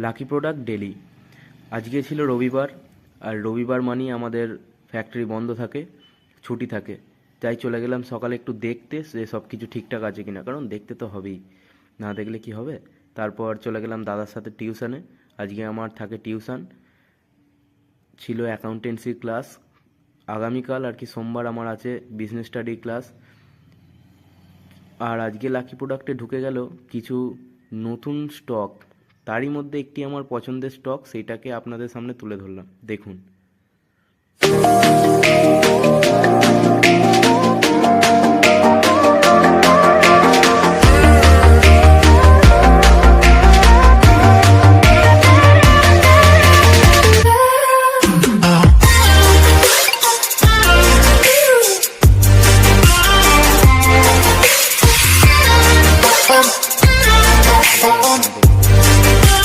Lucky product daily. আজকে ছিল রবিবার, আর রবিবার মানেই আমাদের ফ্যাক্টরি বন্ধ থাকে, ছুটি থাকে। তাই চলে গেলাম সকালে একটু দেখতে যে সব কিছু ঠিকঠাক আছে কিনা, কারণ দেখতে তো হবেই, না দেখলে কি হবে। তারপর চলে গেলাম দাদার সাথে টিউশনে। আজকে আমার থাকে টিউশন, ছিল অ্যাকাউন্টেন্সির ক্লাস। আগামীকাল আর কি সোমবার আমার আছে বিজনেস স্টাডি ক্লাস। আর আজকে লাকি প্রোডাক্টে ঢুকে গেল কিছু নতুন স্টক, তারই মধ্যে একটি আমার পছন্দের স্টক, সেইটাকে আপনাদের সামনে তুলে ধরলাম, দেখুন।